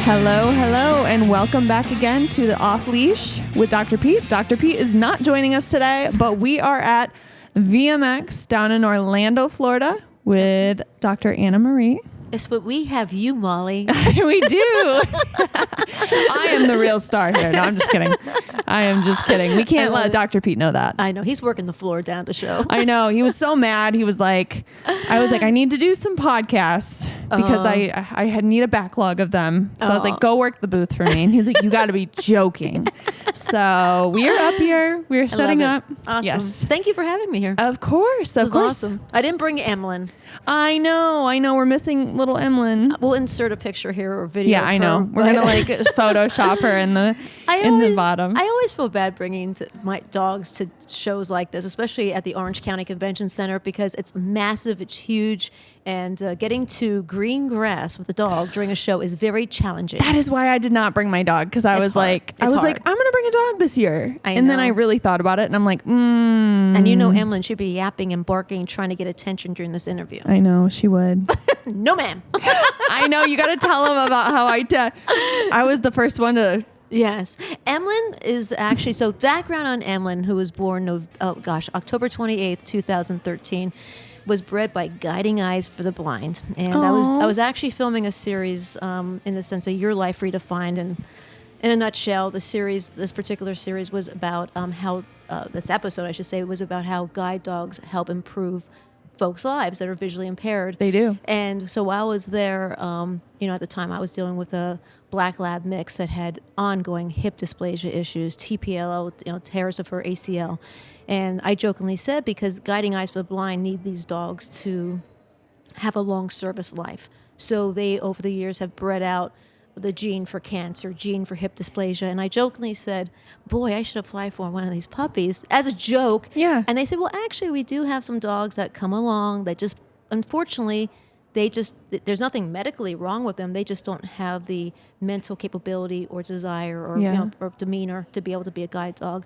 Hello, and welcome back again to the Off Leash with Dr. Pete. Dr. Pete is not joining us today, but we are at VMX down in Orlando, Florida with Dr. Anna Marie. Yes, but we have you, Molly. We do. I am the real star here. No, I'm just kidding. I am just kidding. We can't let Dr. Pete know that. I know. He's working the floor down at the show. I know. He was so mad. He was like, I need to do some podcasts because I need a backlog of them. So I was like, go work the booth for me. And he's like, you got to be joking. So we are up here. We're setting up. Awesome. Yes. Thank you for having me here. Of course. Of course. Awesome. I didn't bring Emlyn. I know. We're missing little Emlyn. We'll insert a picture here or video. Yeah, I know. We're gonna like Photoshop her in the bottom. I always feel bad bringing my dogs to shows like this, especially at the Orange County Convention Center, because it's massive, it's huge, and getting to green grass with a dog during a show is very challenging. That is why I did not bring my dog, because I was like, I'm gonna bring a dog this year, and then I really thought about it, and I'm like, And you know, Emlyn should be yapping and barking, trying to get attention during this interview. I know she would. No, ma'am. I know, you got to tell him about how I was the first one to. Yes. Emlyn is actually, so background on Emlyn, who was born, October 28th, 2013, was bred by Guiding Eyes for the Blind. And I was actually filming a series in the sense of Your Life Redefined. And in a nutshell, this particular series was about this episode, I should say, was about how guide dogs help improve folks' lives that are visually impaired. They do. And so while I was there, at the time I was dealing with a black lab mix that had ongoing hip dysplasia issues, TPLO, tears of her ACL. And I jokingly said, because Guiding Eyes for the Blind need these dogs to have a long service life. So they, over the years, have bred out the gene for cancer, gene for hip dysplasia. And I jokingly said, boy, I should apply for one of these puppies as a joke. Yeah. And they said, well, actually, we do have some dogs that come along that just, unfortunately, there's nothing medically wrong with them. They just don't have the mental capability or desire or demeanor to be able to be a guide dog.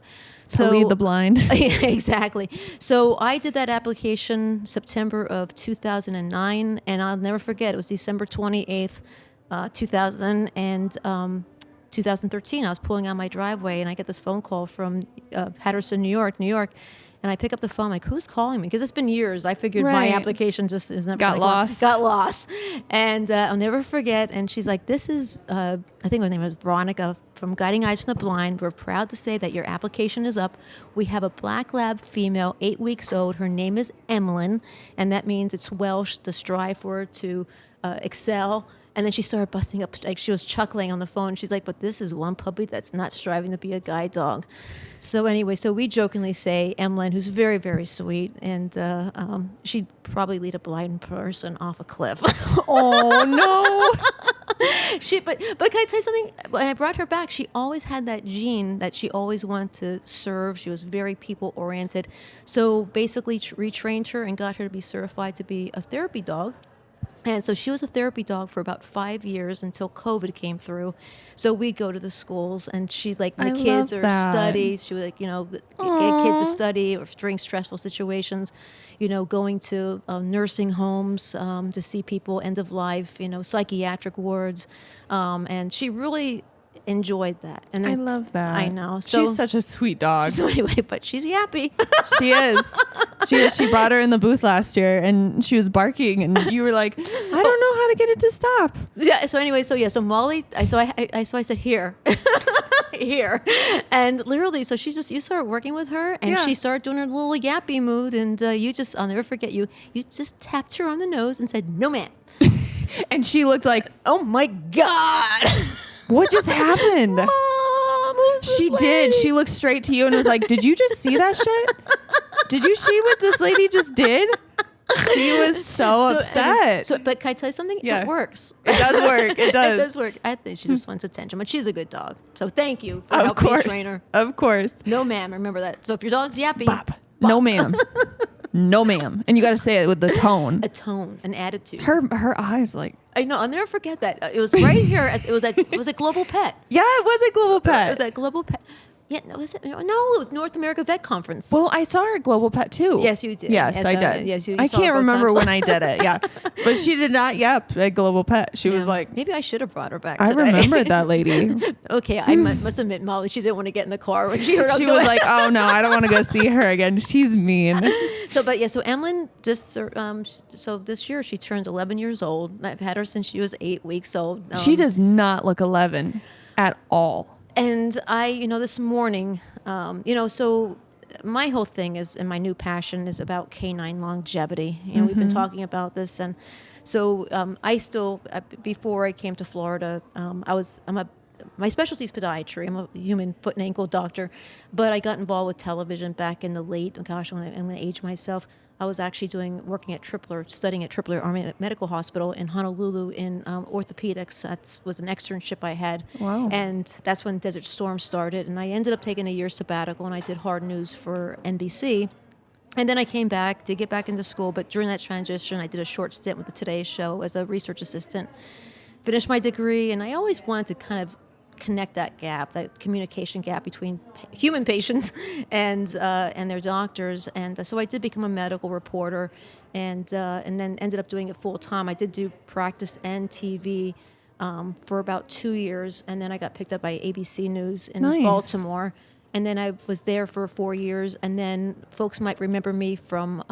To lead the blind. Exactly. So I did that application September of 2009, and I'll never forget, it was December 28th, 2013. I was pulling on my driveway, and I get this phone call from Patterson, New York. And I pick up the phone, like, who's calling me? Because it's been years. I figured my application just is never got lost. And I'll never forget. And she's like, this is, I think her name was Veronica from Guiding Eyes for the Blind. We're proud to say that your application is up. We have a black lab female, 8 weeks old. Her name is Emlyn. And that means it's Welsh, to strive for, to excel. And then she started busting up, like she was chuckling on the phone. She's like, but this is one puppy that's not striving to be a guide dog. So anyway, so we jokingly say Emlyn, who's very, very sweet, and she'd probably lead a blind person off a cliff. Oh, no. But can I tell you something? When I brought her back, she always had that gene that she always wanted to serve. She was very people-oriented. So basically retrained her and got her to be certified to be a therapy dog. And so she was a therapy dog for about 5 years until COVID came through. So we'd go to the schools, and she'd when the kids are study, she would get kids to study, or during stressful situations, going to nursing homes to see people end of life, psychiatric wards. And she really enjoyed that. And I love that. I know. So, she's such a sweet dog. So anyway, but she's yappy. She is. She brought her in the booth last year, and she was barking, and you were like, I don't know how to get it to stop. Yeah. So anyway, so Molly, I said, here. Here. And literally, so you started working with her, and she started doing her little yappy mood, and I'll never forget, you just tapped her on the nose and said, no, ma'am. And she looked like, oh my God. What just happened? Mom, who's this lady? Did. She looked straight to you and was like, did you just see that shit? Did you see what this lady just did? She was so upset. But can I tell you something? Yeah. It works. It does work. It does. It does work. I think she just wants attention, but she's a good dog. So thank you for helping me train her. Of course. No, ma'am. Remember that. So if your dog's yappy, Bop. No, ma'am. No, ma'am. And you got to say it with the tone. A tone, an attitude. Her eyes, like. I know. I'll never forget that. It was right here. It was at Global Pet. Yeah, it was at Global Pet. It was at Global Pet. Yeah, no, was it? No, it was North America Vet Conference. Well, I saw her at Global Pet too. Yes, you did. Yes, I did. Yes, you I saw it can't both remember times. when I did it. Yeah, but she did not yep at Global Pet. She was Yeah. like, maybe I should have brought her back. I Today. remember that lady. Okay, I must admit, Molly, she didn't want to get in the car when she heard I was She going. was like, oh no, I don't want to go see her again. She's mean. So Emlyn just so this year she turns 11 years old. I've had her since she was 8 weeks old. She does not look 11 at all. And this morning, so my whole thing is, and my new passion is about canine longevity. We've been talking about this, and so I still, before I came to Florida, my specialty is podiatry. I'm a human foot and ankle doctor, but I got involved with television back in the late. Gosh, I'm going to age myself. I was actually working at Tripler, studying at Tripler Army Medical Hospital in Honolulu in orthopedics. That was an externship I had. Wow. And that's when Desert Storm started. And I ended up taking a year sabbatical, and I did hard news for NBC. And then I came back to get back into school. But during that transition, I did a short stint with the Today Show as a research assistant. Finished my degree, and I always wanted to kind of connect that gap, that communication gap between human patients and their doctors. And so I did become a medical reporter, and then ended up doing it full time. I did do practice and TV for about 2 years, and then I got picked up by ABC News in Nice. Baltimore. And then I was there for 4 years, and then folks might remember me from,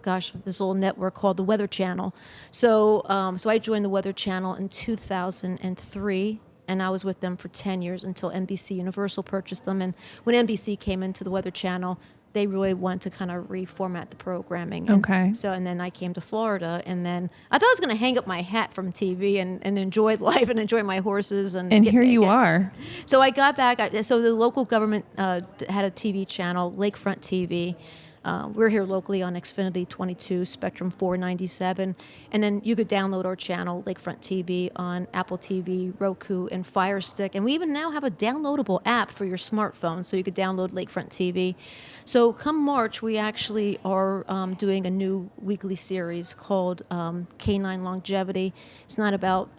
this little network called the Weather Channel. So I joined the Weather Channel in 2003. And I was with them for 10 years until NBC Universal purchased them. And when NBC came into the Weather Channel, they really wanted to kind of reformat the programming. And Okay. and then I came to Florida, and then I thought I was going to hang up my hat from TV and enjoy life and enjoy my horses. And Here you are. So I got back. So the local government had a TV channel, Lakefront TV. We're here locally on Xfinity 22, Spectrum 497. And then you could download our channel, Lakefront TV, on Apple TV, Roku, and Fire Stick. And we even now have a downloadable app for your smartphone, so you could download Lakefront TV. So come March, we actually are doing a new weekly series called Canine Longevity. It's not about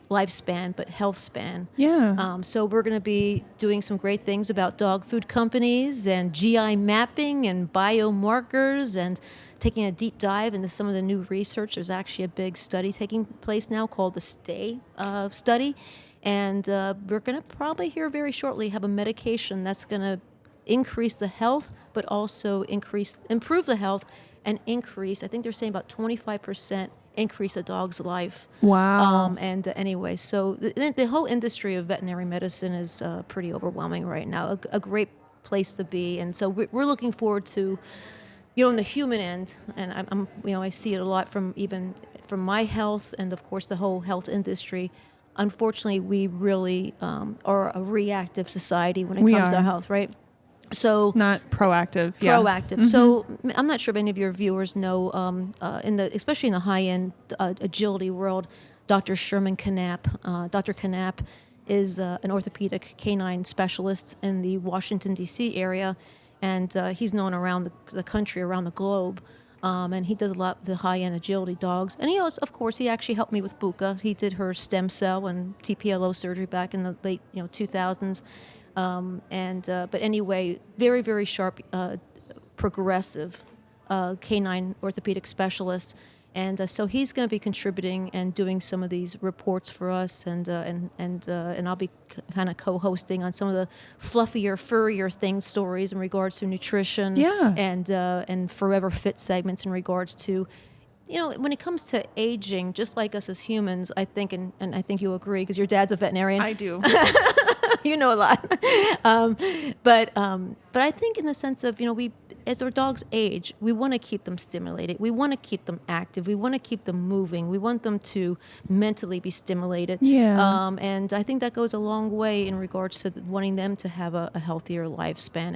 lifespan, but health span. Yeah. So we're going to be doing some great things about dog food companies and GI mapping and biomarkers, and taking a deep dive into some of the new research. There's actually a big study taking place now called the STAY study. And we're going to probably here very shortly have a medication that's going to increase the health, but also improve the health and increase, I think they're saying about 25% increase a dog's life. Wow. Anyway, so the whole industry of veterinary medicine is pretty overwhelming right now, a great place to be. And so we're looking forward to, on the human end, and I'm I see it a lot from my health, and of course the whole health industry. Unfortunately, we really are a reactive society when it comes to our health, right? So not proactive. Yeah. Proactive. Mm-hmm. So I'm not sure if any of your viewers know, especially in the high-end agility world, Dr. Sherman Knapp. Dr. Knapp is an orthopedic canine specialist in the Washington, D.C. area, and he's known around the country, around the globe. And he does a lot of the high-end agility dogs. And he actually helped me with Buka. He did her stem cell and TPLO surgery back in the late 2000s. But anyway, very, very sharp, progressive canine orthopedic specialist. And so he's going to be contributing and doing some of these reports for us, and I'll be kind of co-hosting on some of the fluffier, furrier stories in regards to nutrition, and forever fit segments in regards to, when it comes to aging, just like us as humans, I think, and I think you agree because your dad's a veterinarian. I do. You know a lot, but I think in the sense of as our dogs age, we want to keep them stimulated. We want to keep them active. We want to keep them moving. We want them to mentally be stimulated. Yeah. And I think that goes a long way in regards to wanting them to have a healthier lifespan.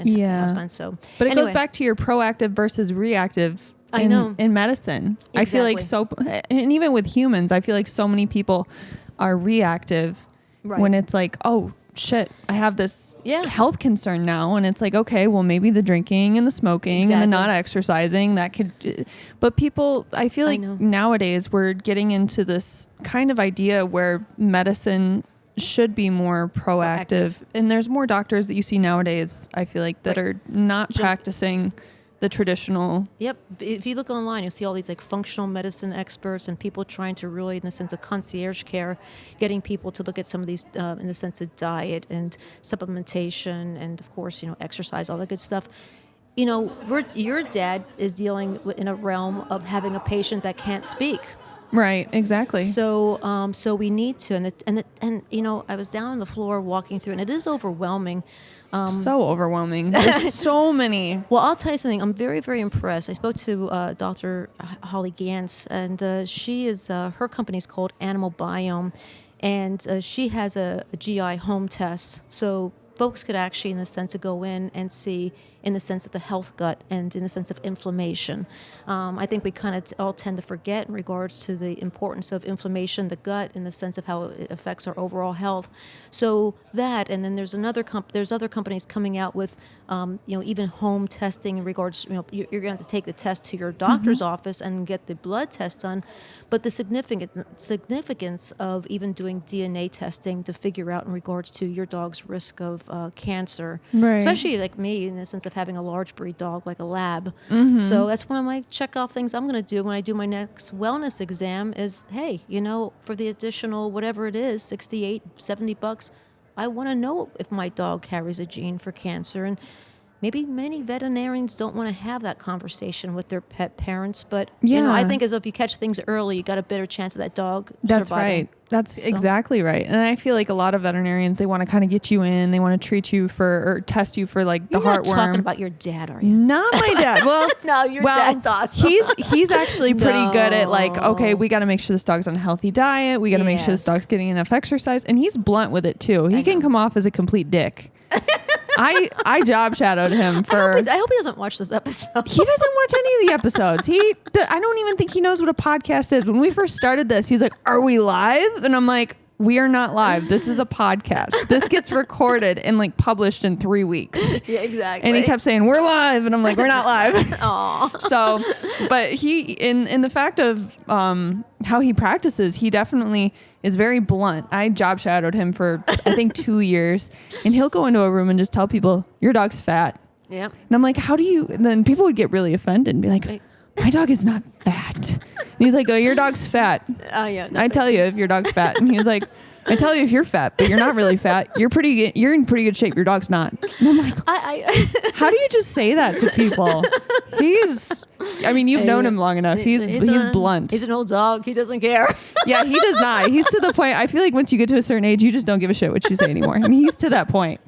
But it goes back to your proactive versus reactive. In medicine. Exactly. I feel like and even with humans, I feel like so many people are reactive when it's like, oh, shit, I have this health concern now. And it's like, okay, well, maybe the drinking and the smoking and the not exercising, that could, but people, I feel like nowadays we're getting into this kind of idea where medicine should be more proactive. And there's more doctors that you see nowadays, I feel like, that are not practicing the traditional. Yep. If you look online, you'll see all these like functional medicine experts and people trying to really, in the sense of concierge care, getting people to look at some of these in the sense of diet and supplementation and, of course, exercise, all that good stuff. Your dad is dealing in a realm of having a patient that can't speak. Right, exactly. So we need to, and I was down on the floor walking through, and it is overwhelming. So overwhelming. There's so many. Well, I'll tell you something. I'm very, very impressed. I spoke to Dr. Holly Gantz, and she is her company's called Animal Biome, and she has a GI home test. So folks could actually, in the sense of go in and see, in the sense of the health gut and in the sense of inflammation. I think we kind of all tend to forget in regards to the importance of inflammation, the gut, in the sense of how it affects our overall health. So that, and then there's there's other companies coming out with, even home testing in regards, you're going to have to take the test to your doctor's office and get the blood test done. But the significance of even doing DNA testing to figure out in regards to your dog's risk of cancer, right. Especially like me, in the sense of having a large breed dog like a lab. So that's one of my check off things I'm going to do when I do my next wellness exam is, hey, for the additional whatever it is, $68-$70, I want to know if my dog carries a gene for cancer. And maybe many veterinarians don't want to have that conversation with their pet parents, but I think as if you catch things early, you got a better chance of that dog That's surviving. Right. That's exactly right. And I feel like a lot of veterinarians, they want to kind of get you in, they want to treat you or test you for like the heartworm. You're not talking about your dad, are you? Not my dad. Well, no, your dad's awesome. He's actually pretty good at like, okay, we got to make sure this dog's on a healthy diet. We got to make sure this dog's getting enough exercise. And he's blunt with it too. He can come off as a complete dick. I job shadowed him for. I hope he doesn't watch this episode. He doesn't watch any of the episodes. I don't even think he knows what a podcast is. When we first started this, he's like, "Are we live?" And I'm like, "We are not live. This is a podcast. This gets recorded and like published in 3 weeks." Yeah, exactly. And he kept saying, "We're live," and I'm like, "We're not live." Aw. So, but he in the fact of how he practices, he definitely is very blunt. I job shadowed him for I think 2 years, and he'll go into a room and just tell people, "Your dog's fat." Yeah. And I'm like, "How do you?" And then people would get really offended and be like, "My dog is not fat." And he's like, "Oh, your dog's fat." Oh yeah. I tell you if your dog's fat, and he's like, "I tell you if you're fat, but you're not really fat. You're in pretty good shape. Your dog's not." And I'm like, how do you just say that to people? You've known him long enough. He's blunt. He's an old dog. He doesn't care. Yeah, he does not. He's to the point. I feel like once you get to a certain age, you just don't give a shit what you say anymore. And he's to that point.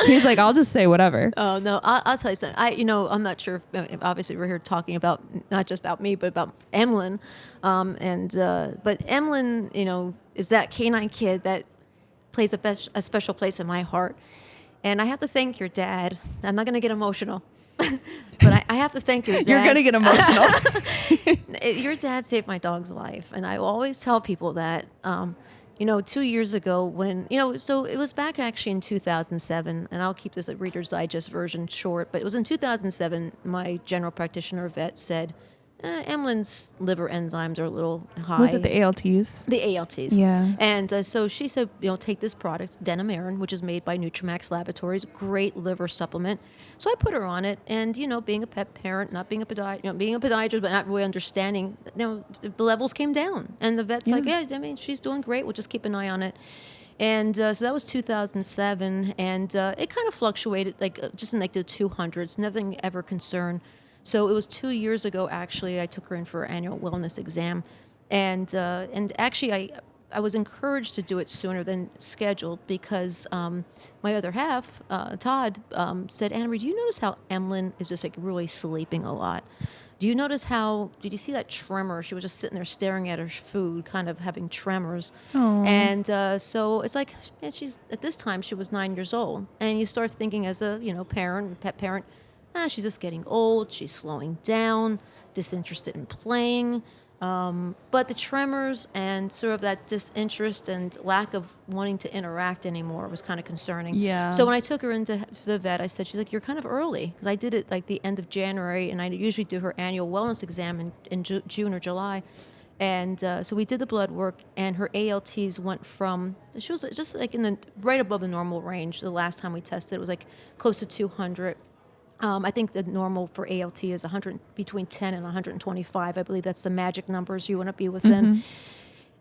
He's like, I'll just say whatever. Oh no, I'll tell you something. I'm not sure if obviously we're here talking about not just about me, but about Emlyn, but Emlyn, is that canine kid that plays a special place in my heart, and I have to thank your dad. I'm not going to get emotional, but I have to thank your dad. You're going to get emotional. Your dad saved my dog's life, and I always tell people that. 2 years ago when, so it was back actually in 2007, and I'll keep this a Reader's Digest version short, but it was in 2007, my general practitioner vet said, Emlyn's liver enzymes are a little high. Was it the ALTs? The ALTs. Yeah. And so she said, take this product, Denamarin, which is made by Nutramax Laboratories, great liver supplement. So I put her on it, and being a pet parent, not being a being a podiatrist, but not really understanding, the levels came down, and the vet's like, yeah, she's doing great. We'll just keep an eye on it. And so that was 2007, and it kind of fluctuated, just in the 200s, nothing ever concerned. So it was 2 years ago, actually, I took her in for her annual wellness exam. And actually, I was encouraged to do it sooner than scheduled because my other half, Todd, said, Anna Marie, do you notice how Emlyn is just really sleeping a lot? Did you see that tremor? She was just sitting there staring at her food, kind of having tremors. Aww. And so it's like, at this time, she was 9 years old. And you start thinking as a, pet parent, she's just getting old, she's slowing down, disinterested in playing. But the tremors and sort of that disinterest and lack of wanting to interact anymore was kind of concerning. Yeah. So when I took her into the vet, I said, she's like, you're kind of early. Because I did it the end of January, and I usually do her annual wellness exam in June or July. And so we did the blood work, and her ALTs went from, she was just like in the right above the normal range. The last time we tested, it was like close to 200. I think the normal for ALT is 100, between 10 and 125. I believe that's the magic numbers you want to be within.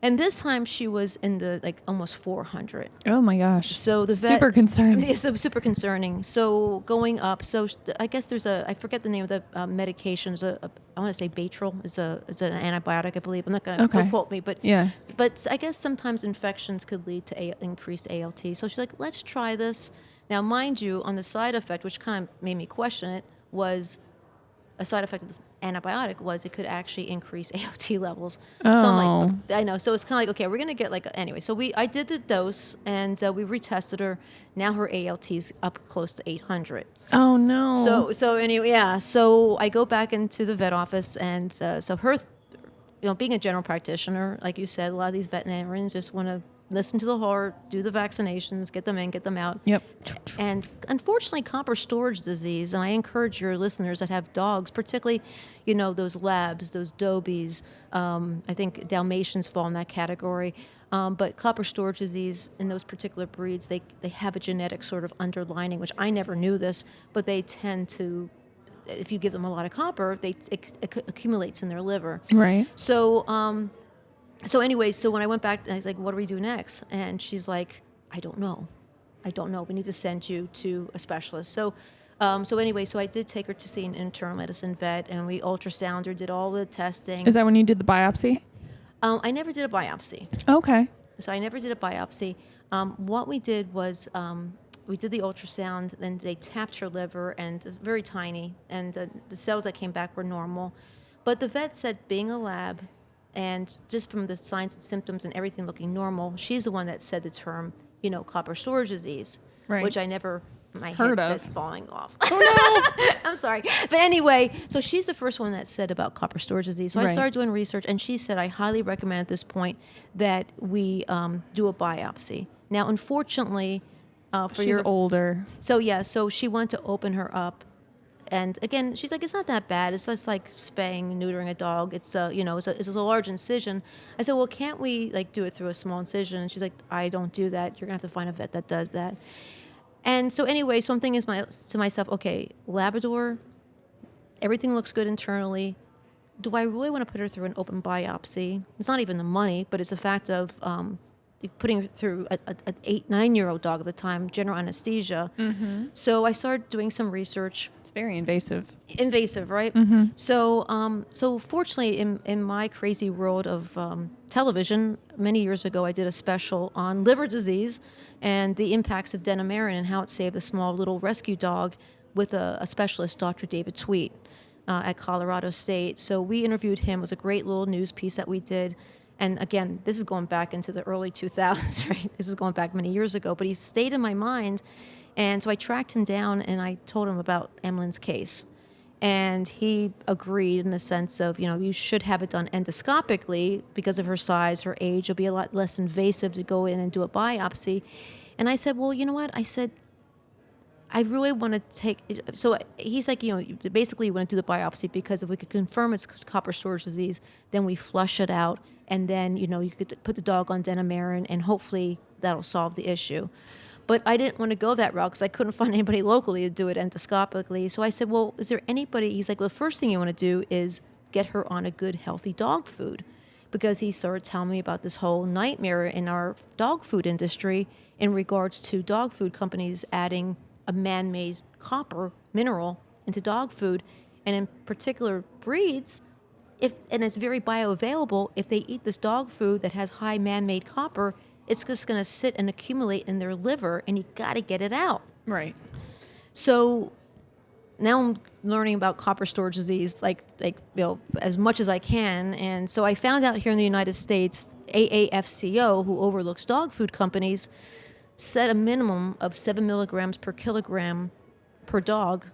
And this time she was in the like almost 400. Oh my gosh. So the vet, super concerning. It's super concerning. So going up. So I guess there's I forget the name of the medication. I want to say Batril. It's an antibiotic, I believe. I'm not going to don't quote me, but yeah. But I guess sometimes infections could lead to increased ALT. So she's like, let's try this. Now, mind you, on the side effect, which kind of made me question it, was a side effect of this antibiotic was it could actually increase ALT levels. Oh. So I'm like, I know. So it's kind of like, okay, we're going to get like, anyway. So I did the dose, and we retested her. Now her ALT's up close to 800. Oh no. So anyway, yeah. So I go back into the vet office, and so her, being a general practitioner, like you said, a lot of these veterinarians just want to listen to the heart, do the vaccinations, get them in, get them out. Yep. And unfortunately, copper storage disease, and I encourage your listeners that have dogs, particularly, those labs, those dobies, I think Dalmatians fall in that category. But copper storage disease in those particular breeds, they have a genetic sort of underlining, which I never knew this, but they tend to, if you give them a lot of copper, it accumulates in their liver. Right. So anyway, so when I went back, I was like, what do we do next? And she's like, I don't know. We need to send you to a specialist. So anyway, so I did take her to see an internal medicine vet, and we ultrasounded her, did all the testing. Is that when you did the biopsy? I never did a biopsy. Okay. So I never did a biopsy. What we did was we did the ultrasound, then they tapped her liver, and it was very tiny, and the cells that came back were normal. But the vet said, being a lab, and just from the signs and symptoms and everything looking normal, she's the one that said the term, copper storage disease, right. Which I never, my heard headset's falling off. Oh no. I'm sorry. But anyway, so she's the first one that said about copper storage disease. So right. I started doing research, and she said, I highly recommend at this point that we do a biopsy. Now, unfortunately, she's older. So she wanted to open her up. And again, she's like, it's not that bad. It's just like spaying, neutering a dog. It's it's a large incision. I said, well, can't we do it through a small incision? And she's like, I don't do that. You're gonna have to find a vet that does that. And so anyway, so I'm thinking to myself, okay, Labrador, everything looks good internally. Do I really want to put her through an open biopsy? It's not even the money, but it's a fact of putting her through an 8-9-year-old dog at the time, general anesthesia. Mm-hmm. So I started doing some research. It's very invasive. Invasive, right? Mm-hmm. So fortunately, in my crazy world of television, many years ago, I did a special on liver disease and the impacts of Denamarin and how it saved a small little rescue dog with a specialist, Dr. David Tweet, at Colorado State. So we interviewed him. It was a great little news piece that we did. And again, this is going back into the early 2000s, right? This is going back many years ago, but he stayed in my mind. And so I tracked him down, and I told him about Emily's case. And he agreed in the sense of, you should have it done endoscopically because of her size, her age. It'll be a lot less invasive to go in and do a biopsy. And I said, well, you know what? I said, I really want to take, so he's like, basically you want to do the biopsy because if we could confirm it's copper storage disease, then we flush it out, and then, you could put the dog on Denamarin, and hopefully that'll solve the issue. But I didn't want to go that route because I couldn't find anybody locally to do it endoscopically. So I said, well, is there anybody? He's like, well, the first thing you want to do is get her on a good, healthy dog food, because he started telling me about this whole nightmare in our dog food industry in regards to dog food companies adding a man-made copper mineral into dog food, and in particular breeds, and it's very bioavailable. If they eat this dog food that has high man-made copper, it's just going to sit and accumulate in their liver, and you got to get it out. Right. So now I'm learning about copper storage disease, as much as I can, and so I found out here in the United States, AAFCO, who overlooks dog food companies, set a minimum of 7 milligrams per kilogram per dog,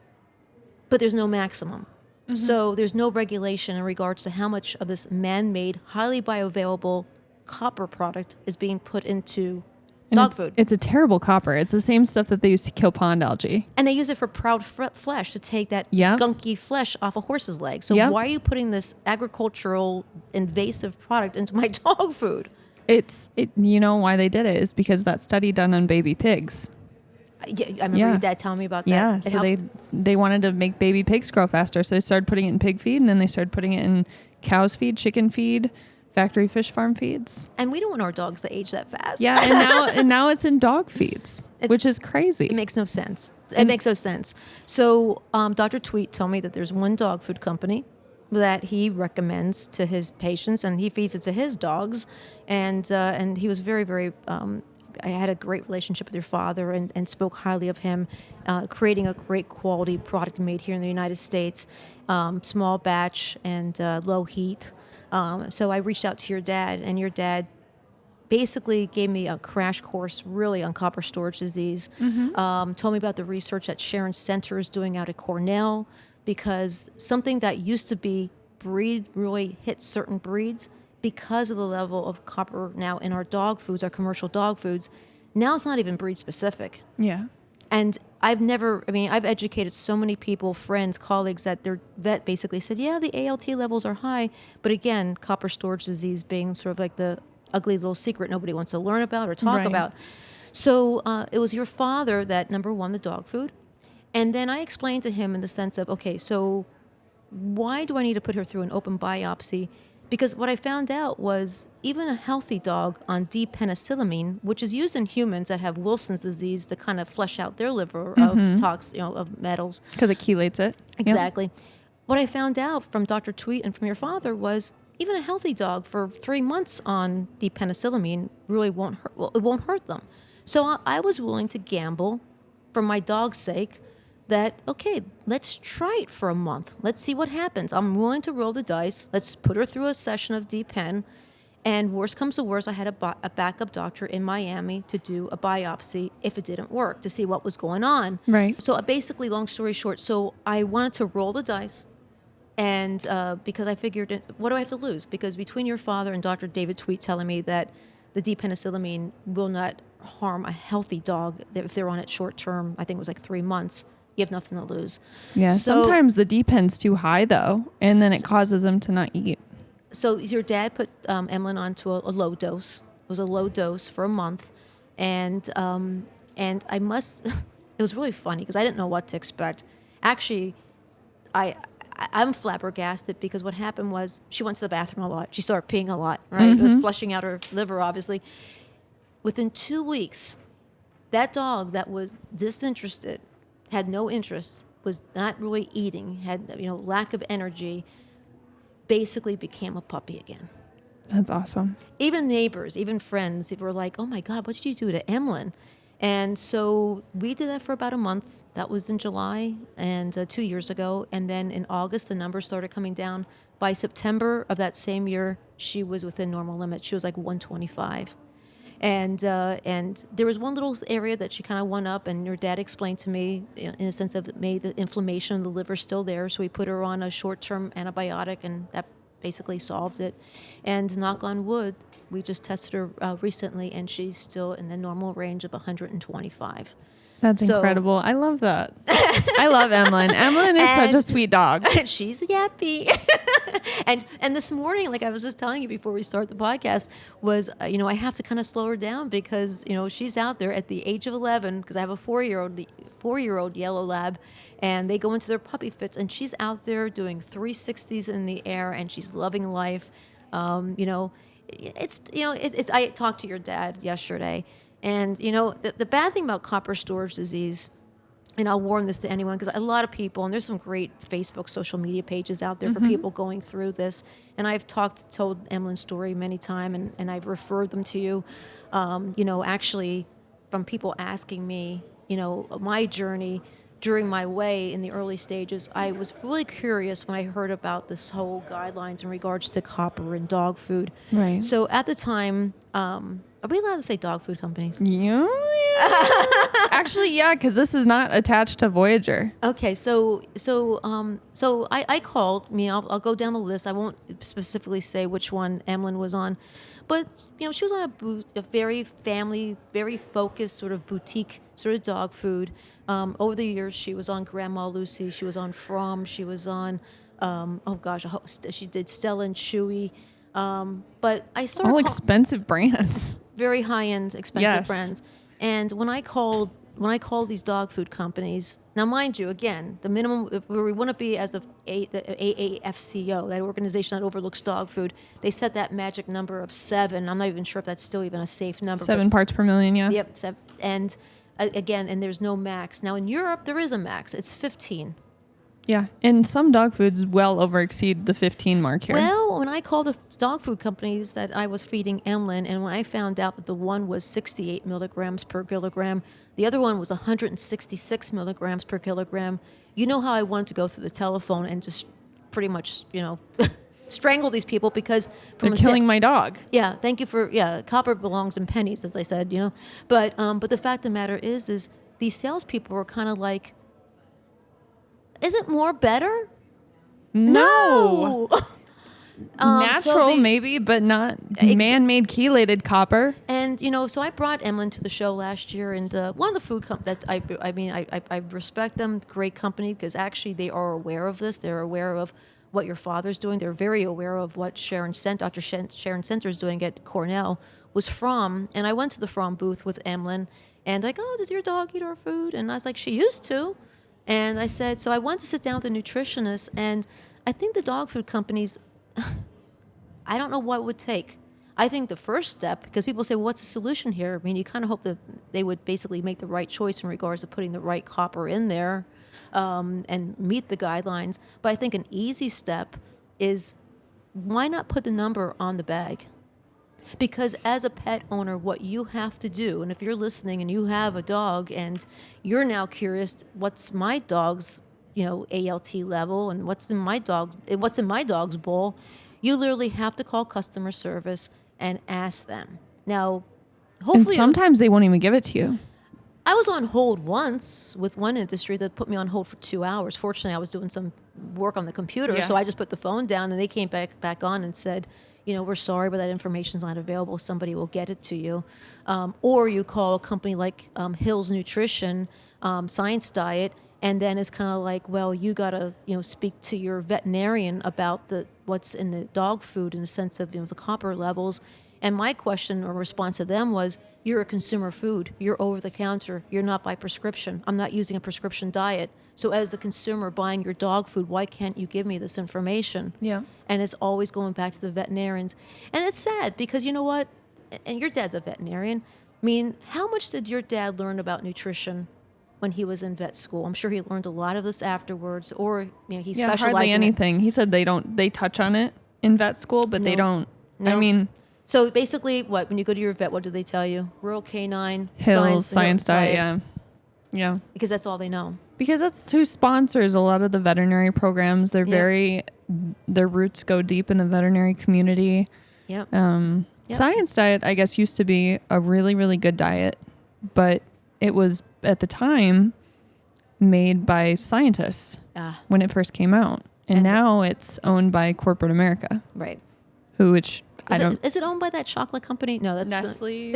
but there's no maximum. Mm-hmm. So there's no regulation in regards to how much of this man-made, highly bioavailable copper product is being put into And dog food. It's a terrible copper. It's the same stuff that they use to kill pond algae. And they use it for proud flesh to take that Yep. gunky flesh off a horse's leg. So Yep. why are you putting this agricultural invasive product into my dog food? You know why they did it is because that study done on baby pigs. Yeah, I remember your dad telling me about that. Yeah, It so helped. they wanted to make baby pigs grow faster, so they started putting it in pig feed, and then they started putting it in cow's feed, chicken feed, factory fish farm feeds. And we don't want our dogs to age that fast. Yeah, and now it's in dog feeds, which is crazy. It makes no sense. It makes no sense. So Dr. Tweet told me that there's one dog food company that he recommends to his patients, and he feeds it to his dogs. And he was very, very. I had a great relationship with your father, and spoke highly of him, creating a great quality product made here in the United States, small batch and low heat. So I reached out to your dad, and your dad basically gave me a crash course really on copper storage disease. Told me about the research that Sharon Center is doing out at Cornell, because something that used to be breed really hit certain breeds because of the level of copper now in our dog foods, our commercial dog foods. Now it's not even breed specific. Yeah. And I've educated so many people, friends, colleagues, that their vet basically said, yeah, the ALT levels are high. But again, copper storage disease being sort of like the ugly little secret nobody wants to learn about or talk Right. about. So it was your father that, number one, the dog food. And then I explained to him in the sense of, okay, so why do I need to put her through an open biopsy? Because what I found out was even a healthy dog on D-penicillamine, which is used in humans that have Wilson's disease to kind of flush out their liver of of metals. Because it chelates it. Yep. Exactly. What I found out from Dr. Tweet and from your father was even a healthy dog for 3 months on D-penicillamine really won't hurt. Well, it won't hurt them. So I was willing to gamble for my dog's sake that, okay, let's try it for a month. Let's see what happens. I'm willing to roll the dice. Let's put her through a session of D-pen. And worst comes to worst, I had a backup doctor in Miami to do a biopsy if it didn't work, to see what was going on. Right. So basically, long story short, so I wanted to roll the dice. And because I figured, what do I have to lose? Because between your father and Dr. David Tweet telling me that the D-penicillamine will not harm a healthy dog if they're on it short term, I think it was like 3 months, you have nothing to lose. Yeah, So- sometimes the D-pen's too high, though, and then it causes them to not eat. So your dad put Emlyn onto a low dose. It was a low dose for a month. And I must, it was really funny because I didn't know what to expect. Actually, I'm flabbergasted because what happened was she went to the bathroom a lot. She started peeing a lot, right? It was flushing out her liver, obviously. Within 2 weeks, that dog that was disinterested, had no interest, was not really eating, had lack of energy, basically became a puppy again. That's awesome. Even neighbors, even friends, were like, oh my God, what did you do to Emlyn? And so we did that for about a month. That was in July and 2 years ago. And then in August, the numbers started coming down. By September of that same year, she was within normal limits. She was like 125. And there was one little area that she kind of went up, and your dad explained to me in a sense of maybe the inflammation in the liver still there. So we put her on a short-term antibiotic, and that basically solved it. And knock on wood, we just tested her recently, and she's still in the normal range of 125. That's So- incredible. I love that. I love Emlyn. Emlyn is such a sweet dog. She's yappy. and this morning, like I was just telling you before we start the podcast, was I have to kind of slow her down because she's out there at the age of 11, because I have a 4-year-old yellow lab, and they go into their puppy fits, and she's out there doing 360s in the air, and she's loving life. It's I talked to your dad yesterday, and the bad thing about copper storage disease, and I'll warn this to anyone, because a lot of people, and there's some great Facebook social media pages out there for people going through this, and I've told Emlyn's story many times, and I've referred them to you, actually from people asking me, my journey during my way in the early stages. I was really curious when I heard about this whole guidelines in regards to copper and dog food. Right. So at the time, Are we allowed to say dog food companies? Yeah. Actually, yeah, because this is not attached to Voyager. Okay, so I called. I'll go down the list. I won't specifically say which one Emlyn was on, but she was on a very family, very focused sort of boutique sort of dog food. Over the years, she was on Grandma Lucy. She was on From. She was on, she did Stella and Chewy. But I started all expensive brands. Very high-end, expensive Yes. brands. And when I called these dog food companies, now mind you, again, the minimum where we want to be as the AAFCO, that organization that overlooks dog food, they set that magic number of 7. I'm not even sure if that's still even a safe number. 7 parts per million, yeah. Yep. And again, and there's no max. Now in Europe, there is a max. It's 15. Yeah, and some dog foods well over exceed the 15 mark here. Well, when I called the dog food companies that I was feeding Emlyn, and when I found out that the one was 68 milligrams per kilogram, the other one was 166 milligrams per kilogram, you know how I wanted to go through the telephone and just pretty much, strangle these people because they're killing my dog. Yeah, thank you for copper belongs in pennies, as I said, But the fact of the matter is these salespeople were kind of like, isn't more better? No. Natural, maybe, but not man-made chelated copper. And so I brought Emlyn to the show last year, and one of the food that I respect them, great company, because actually they are aware of this. They're aware of what your father's doing. They're very aware of what Dr. Sharon Center is doing at Cornell. Was From, and I went to the From booth with Emlyn, and like, oh, does your dog eat our food? And I was like, she used to. And I said, so I wanted to sit down with a nutritionist, and I think the dog food companies, I don't know what it would take. I think the first step, because people say, well, what's the solution here? I mean, you kind of hope that they would basically make the right choice in regards to putting the right copper in there and meet the guidelines. But I think an easy step is, why not put the number on the bag? Because as a pet owner, what you have to do, and if you're listening and you have a dog and you're now curious, what's my dog's, ALT level and what's in my dog's bowl, you literally have to call customer service and ask them. Now, hopefully, and sometimes they won't even give it to you. I was on hold once with one industry that put me on hold for 2 hours. Fortunately, I was doing some work on the computer, so I just put the phone down, and they came back on and said, we're sorry, but that information's not available. Somebody will get it to you. Or you call a company like Hill's Nutrition, Science Diet, and then it's kind of like, well, you got to, speak to your veterinarian about what's in the dog food in the sense of, the copper levels. And my question or response to them was, you're a consumer food. You're over the counter. You're not by prescription. I'm not using a prescription diet. So as the consumer buying your dog food, why can't you give me this information? Yeah. And it's always going back to the veterinarians. And it's sad because you know what? And your dad's a veterinarian. I mean, how much did your dad learn about nutrition when he was in vet school? I'm sure he learned a lot of this afterwards, or he specialized hardly in anything. He said they touch on it in vet school, but they don't. No. I mean, so basically, when you go to your vet, what do they tell you? Rural Canine, Hill's, Science Diet, yeah. Because that's all they know. Because that's who sponsors a lot of the veterinary programs. They're their roots go deep in the veterinary community. Yep. Science Diet, I guess, used to be a really, really good diet, but it was at the time made by scientists when it first came out. And now it's owned by corporate America. Right. Is it owned by that chocolate company? No, that's Nestle,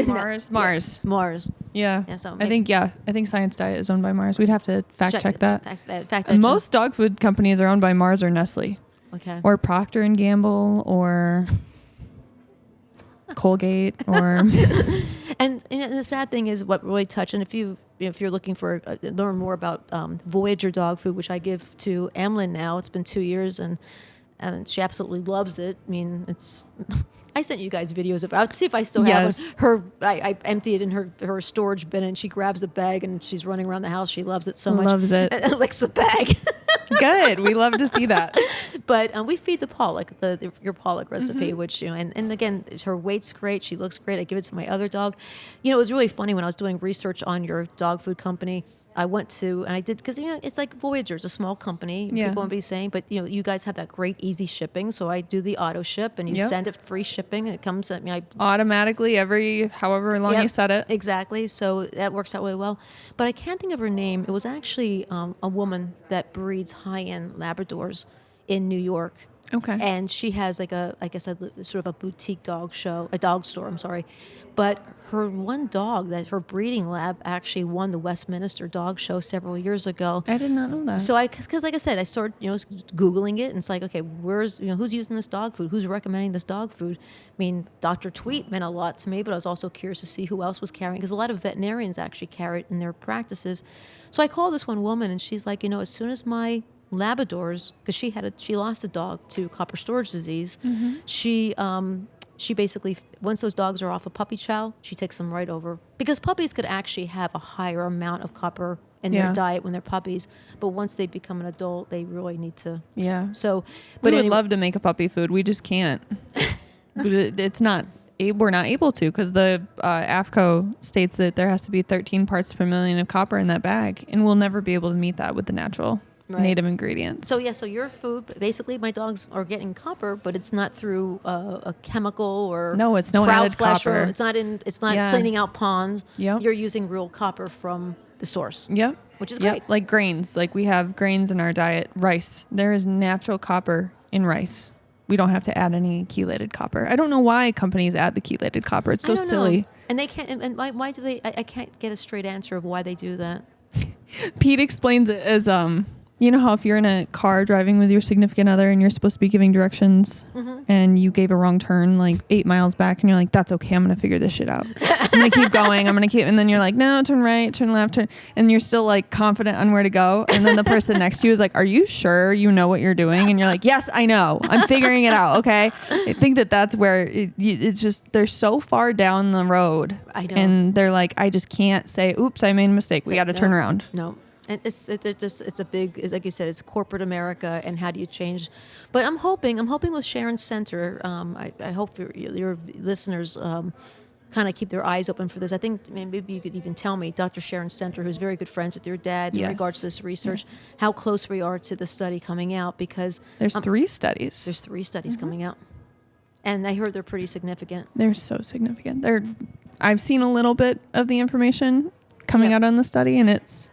Mars. Mars. Yeah. So I think Science Diet is owned by Mars. We'd have to fact check that. Most dog food companies are owned by Mars or Nestle. Okay. Or Procter and Gamble or Colgate or and the sad thing is what really touched, and if you're looking for learn more about Voyager dog food, which I give to Emlyn now, it's been 2 years, and she absolutely loves it. I mean, I sent you guys videos of it. I'll see if I still have her. I empty it in her storage bin, and she grabs a bag, and she's running around the house. She loves it so much. Loves it. And licks the bag. Good. We love to see that. But we feed the pollock, your pollock recipe, which, and again, her weight's great. She looks great. I give it to my other dog. It was really funny when I was doing research on your dog food company. I went to, and I did, because, it's like Voyager, it's a small company. Yeah. People won't be saying, but, you guys have that great easy shipping. So I do the auto ship, and you Yep. send it free shipping, and it comes at me. Automatically however long Yep, you set it. Exactly. So that works out really well. But I can't think of her name. It was actually a woman that breeds high-end Labradors in New York. Okay. And she has like I said, sort of a boutique dog store, I'm sorry. But her one dog, that her breeding lab actually won the Westminster Dog Show several years ago. I did not know that. So because like I said, I started, Googling it, and it's like, okay, who's using this dog food? Who's recommending this dog food? I mean, Dr. Tweet meant a lot to me, but I was also curious to see who else was carrying, because a lot of veterinarians actually carry it in their practices. So I called this one woman, and she's like, as soon as my Labradors, because she lost a dog to copper storage disease, she basically, once those dogs are off of puppy chow, she takes them right over, because puppies could actually have a higher amount of copper in their diet when they're puppies, but once they become an adult, they really need to. Yeah. So, we would love to make a puppy food. We just can't. But it's not. We're not able to, because the AFCO states that there has to be 13 parts per million of copper in that bag, and we'll never be able to meet that with the natural. Right. Native ingredients. So so your food, basically, my dogs are getting copper, but it's not through a chemical or it's no crowd added flesh, copper. or it's not cleaning out ponds. Yep. You're using real copper from the source. Yep. Which is great. Like grains. Like we have grains in our diet. Rice. There is natural copper in rice. We don't have to add any chelated copper. I don't know why companies add the chelated copper. It's so silly. And they can't. And why do they? I can't get a straight answer of why they do that. Pete explains it as you know how if you're in a car driving with your significant other and you're supposed to be giving directions and you gave a wrong turn like 8 miles back and you're like, that's okay, I'm going to figure this shit out. I'm going to keep going. And then you're like, no, turn right, turn left, and you're still like confident on where to go. And then the person next to you is like, are you sure you know what you're doing? And you're like, yes, I know. I'm figuring it out. Okay. I think that's where it's just, they're so far down the road. I know. And they're like, I just can't say, oops, I made a mistake. We got to turn around. No. And it's a big, like you said, it's corporate America, and how do you change? But I'm hoping with Sharon Center, I hope your listeners kind of keep their eyes open for this. I think maybe you could even tell me, Dr. Sharon Center, who's very good friends with your dad in regards to this research, how close we are to the study coming out, because there's 3 studies. There's 3 studies coming out, and I heard they're pretty significant. They're so significant. I've seen a little bit of the information coming out on the study, and it's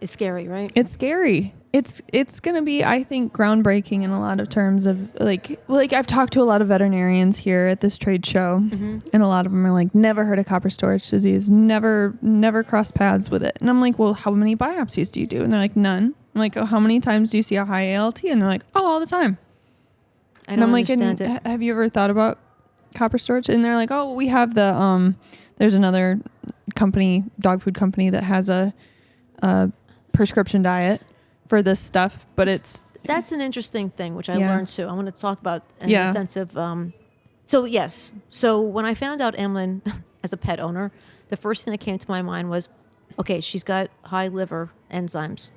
scary, right? It's scary. It's going to be, I think, groundbreaking in a lot of terms of like I've talked to a lot of veterinarians here at this trade show, and a lot of them are like, never heard of copper storage disease, never crossed paths with it. And I'm like, well, how many biopsies do you do? And they're like, none. I'm like, oh, how many times do you see a high ALT? And they're like, oh, all the time. I don't understand it. Have you ever thought about copper storage? And they're like, oh, we have there's another company, dog food company, that has a prescription diet for this stuff, but that's an interesting thing, which I learned too. I want to talk about in the sense of so when I found out Emlyn as a pet owner, the first thing that came to my mind was, okay, she's got high liver enzymes,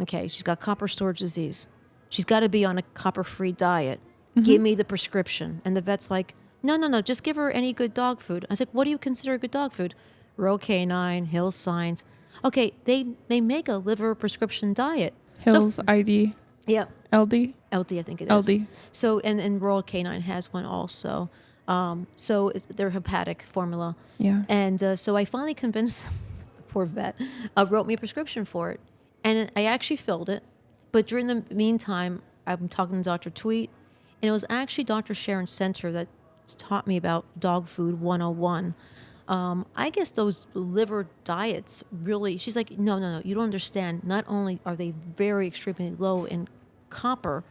okay, she's got copper storage disease, she's got to be on a copper-free diet, give me the prescription. And the vet's like, no, just give her any good dog food. I was like, what do you consider good dog food? Royal Canine, Hills Science. Okay, they make a liver prescription diet. Hills ID. Yeah. LD, I think it is. LD. So and Royal Canine has one also. So it's their hepatic formula. Yeah. And so I finally convinced the poor vet, wrote me a prescription for it, and I actually filled it. But during the meantime, I'm talking to Dr. Tweet, and it was actually Dr. Sharon Center that taught me about dog food 101. I guess those liver diets really, she's like, no, you don't understand. Not only are they very extremely low in copper,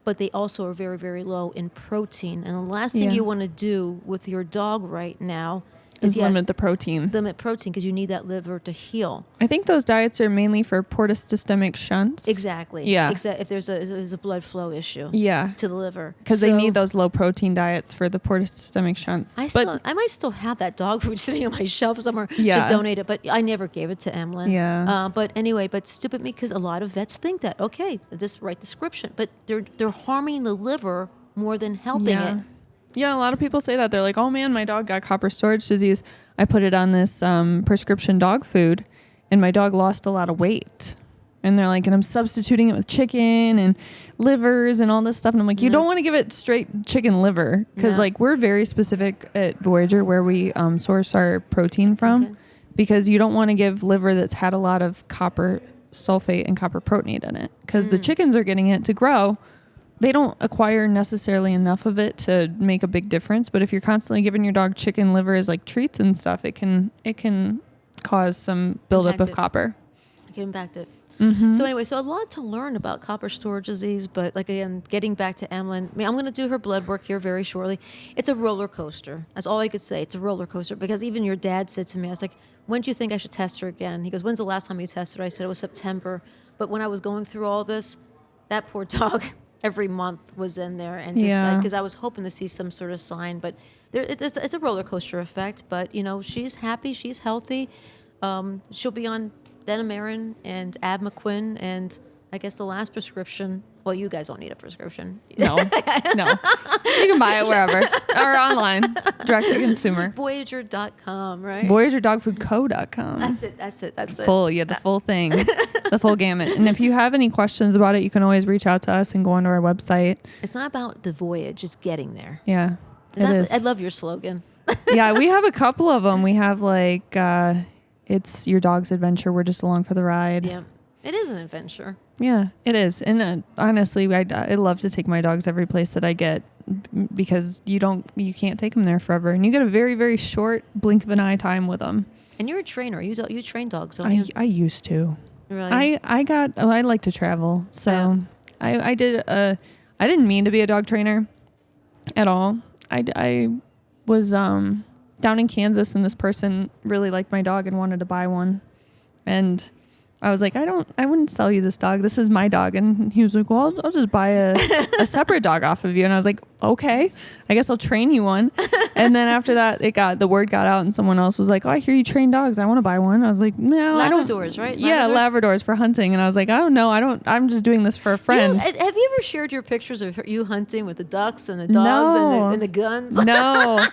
but they also are very, very low in protein. And the last thing you want to do with your dog right now is limit the protein. Limit protein, because you need that liver to heal. I think those diets are mainly for portosystemic shunts. Exactly. Yeah. If there's a blood flow issue. Yeah. To the liver. Because they need those low protein diets for the portosystemic shunts. I might still have that dog food sitting on my shelf somewhere to donate it, but I never gave it to Emlyn. Yeah. But anyway, stupid me, because a lot of vets think that, okay, just write the prescription, but they're harming the liver more than helping it. Yeah, a lot of people say that. They're like, oh man, my dog got copper storage disease. I put it on this prescription dog food, and my dog lost a lot of weight. And they're like, and I'm substituting it with chicken and livers and all this stuff. And I'm like, you don't want to give it straight chicken liver. Because like we're very specific at Voyager where we source our protein from. Okay. Because you don't want to give liver that's had a lot of copper sulfate and copper protein in it. Because the chickens are getting it to grow. They don't acquire necessarily enough of it to make a big difference. But if you're constantly giving your dog chicken liver as like treats and stuff, it can cause some buildup of copper. It can impact it. Mm-hmm. So anyway, so a lot to learn about copper storage disease, but like again, getting back to Emlyn, I mean, I'm going to do her blood work here very shortly. It's a roller coaster. That's all I could say. It's a roller coaster because even your dad said to me, I was like, when do you think I should test her again? He goes, when's the last time you tested her? I said it was September. But when I was going through all this, that poor dog every month was in there, and just because I was hoping to see some sort of sign, but it's a roller coaster effect. But you know, she's happy, she's healthy. She'll be on Denamarin and Abmaquin, and I guess the last prescription. Well, you guys don't need a prescription. No. You can buy it wherever or online, direct to consumer. Voyager.com, right? VoyagerDogFoodCo.com. That's it. Full, the full thing, the full gamut. And if you have any questions about it, you can always reach out to us and go onto our website. It's not about the voyage; it's getting there. Yeah, it is. I love your slogan. Yeah, we have a couple of them. We have like, it's your dog's adventure. We're just along for the ride. Yeah, it is an adventure. Yeah, it is. And honestly, I love to take my dogs every place that I get because you can't take them there forever. And you get a very, very short blink of an eye time with them. And you're a trainer. You train dogs, don't you? I used to. Really? I like to travel. So I didn't mean to be a dog trainer at all. I was down in Kansas and this person really liked my dog and wanted to buy one. And I was like, I wouldn't sell you this dog. This is my dog. And he was like, well, I'll just buy a separate dog off of you. And I was like, okay, I guess I'll train you one. And then after that, the word got out and someone else was like, oh, I hear you train dogs. I want to buy one. I was like, no, I don't. Labradors, right? Yeah, Labradors for hunting. And I was like, oh no, I'm just doing this for a friend. Have you ever shared your pictures of you hunting with the ducks and the dogs and the guns? No.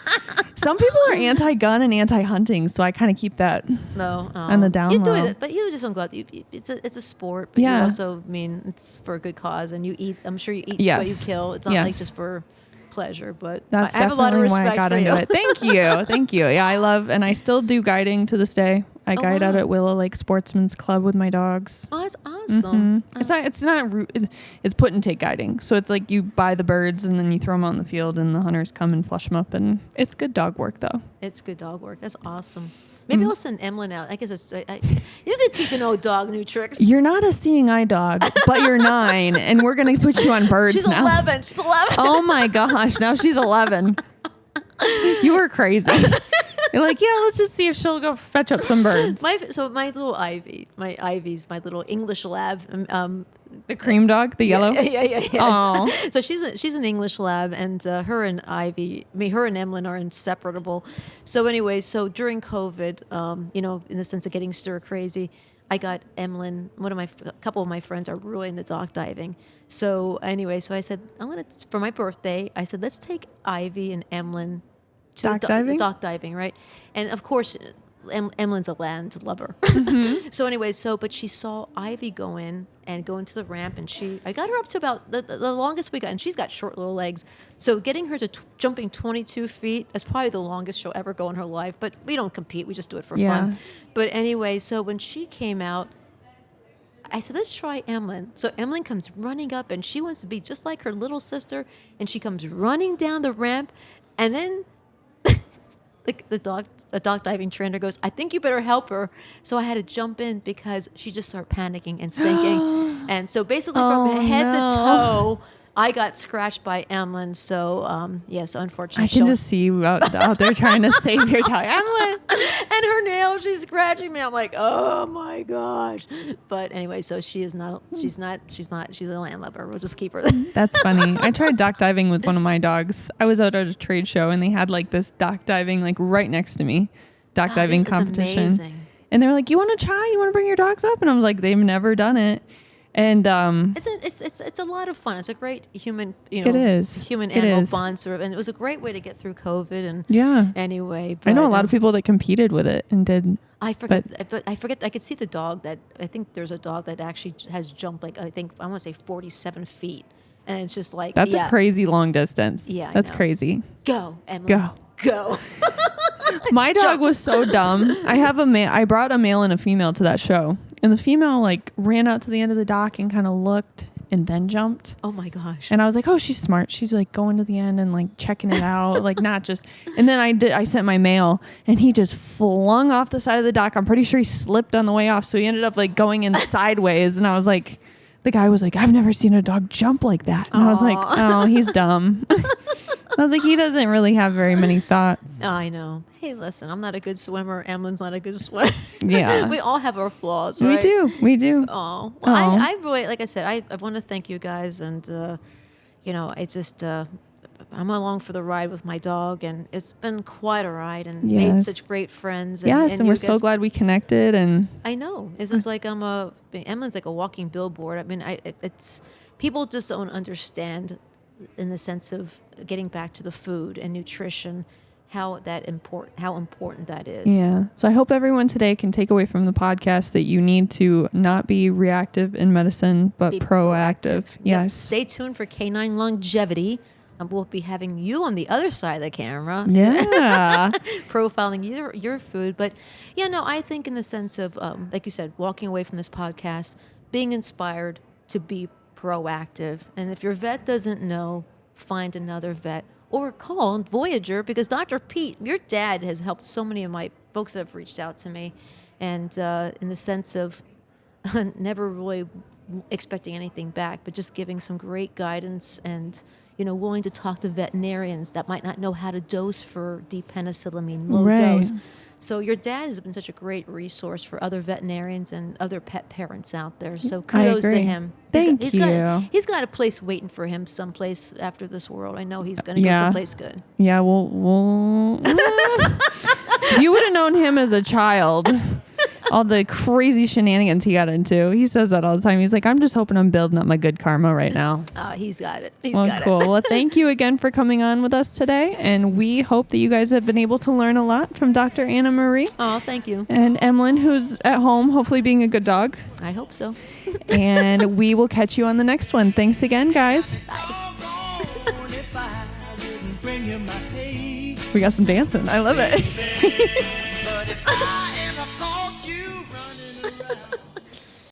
Some people are anti-gun and anti-hunting, so I kind of keep that on the down low. You do it, but you just don't go out. It's a sport, but you also it's for a good cause, and you eat. I'm sure you eat what you kill. It's not like just for pleasure, but that's I have a lot of respect why I got for into you. it. Thank you. Yeah, I love, and I still do guiding to this day. I guide out at Willow Lake Sportsman's Club with my dogs. Oh, that's awesome. Mm-hmm. It's put and take guiding. So it's like you buy the birds and then you throw them out in the field and the hunters come and flush them up, and it's good dog work though. It's good dog work. That's awesome. Maybe I'll send Emlyn out. I guess you could teach an old dog new tricks. You're not a seeing eye dog, but you're 9, and we're going to put you on birds She's now. 11. She's 11. Oh my gosh. Now she's 11. You were crazy. You're like, yeah, let's just see if she'll go fetch up some birds. My little Ivy's my little English lab. The cream dog, the yellow. Yeah. Oh, so she's an English lab, and her and Emlyn are inseparable. So anyway, during COVID, in the sense of getting stir crazy, I got Emlyn. A couple of my friends are really into dock diving. So anyway, I said for my birthday, I said let's take Ivy and Emlyn to dock diving, right? And of course, Emlyn's a land lubber. Mm-hmm. So anyway, but she saw Ivy go into the ramp, and I got her up to about the longest we got, and she's got short little legs. So getting her to jumping 22 feet, that's probably the longest she'll ever go in her life. But we don't compete; we just do it for fun. But anyway, so when she came out, I said, let's try Emlyn. So Emlyn comes running up, and she wants to be just like her little sister, and she comes running down the ramp, and then the dog diving trainer goes, I think you better help her. So I had to jump in because she just started panicking and sinking. And so basically from head to toe, I got scratched by Emlyn. So, so unfortunately. I can just see you out there trying to save your dog. Emlyn! And her nails, she's scratching me. I'm like, oh my gosh. But anyway, so she's a landlubber. We'll just keep her. That's funny. I tried dock diving with one of my dogs. I was out at a trade show and they had like this dock diving like right next to me. Dock diving competition. Amazing. And they were like, you want to try? You want to bring your dogs up? And I was like, they've never done it. And it's a lot of fun. It's a great human, it is. human It animal is. bond sort of, and it was a great way to get through COVID. And Yeah. anyway, I know a but, lot of people that competed with it and did. I forget, but I forget. I could see the dog that I think there's a dog that actually has jumped like I want to say 47 feet, and it's just like That's a crazy long distance. Yeah, I That's know. crazy. Go, Emily, Go. go. My dog was so dumb. I brought a male and a female to that show, and the female like ran out to the end of the dock and kind of looked and then jumped. Oh my gosh. And I was like, oh, she's smart. She's like going to the end and like checking it out, like not just. And then I sent my male, and he just flung off the side of the dock. I'm pretty sure he slipped on the way off, so he ended up like going in sideways. And I was like, the guy was like, I've never seen a dog jump like that. And I was like, oh, he's dumb. I was like, he doesn't really have very many thoughts. I know. Hey, listen, I'm not a good swimmer. Emily's not a good swimmer. Yeah. We all have our flaws, right? We do. Oh, well, I really, like I said, I want to thank you guys, and I just I'm along for the ride with my dog, and it's been quite a ride, and made such great friends. And, and we're so glad we connected. And I know it's just like Emily's like a walking billboard. I mean, it's people just don't understand in the sense of getting back to the food and nutrition. How important that is. Yeah. So I hope everyone today can take away from the podcast that you need to not be reactive in medicine, but Be proactive. Yep. Yes. Stay tuned for Canine Longevity. We'll be having you on the other side of the camera. Yeah. Profiling your food. But I think in the sense of, like you said, walking away from this podcast, being inspired to be proactive. And if your vet doesn't know, find another vet. Or call Voyager, because Dr. Pete, your dad, has helped so many of my folks that have reached out to me. And in the sense of never really expecting anything back, but just giving some great guidance and, willing to talk to veterinarians that might not know how to dose for depenicillamine, low dose. So your dad has been such a great resource for other veterinarians and other pet parents out there. So kudos to him. Thank you. He's got a place waiting for him someplace after this world. I know he's going to go someplace good. Yeah, well you would have known him as a child. All the crazy shenanigans he got into. He says that all the time. He's like, I'm just hoping I'm building up my good karma right now. He's got it. Cool. Well, thank you again for coming on with us today. And we hope that you guys have been able to learn a lot from Dr. Anna Marie. Oh, thank you. And Emlyn, who's at home, hopefully being a good dog. I hope so. And we will catch you on the next one. Thanks again, guys. Bye. We got some dancing. I love it.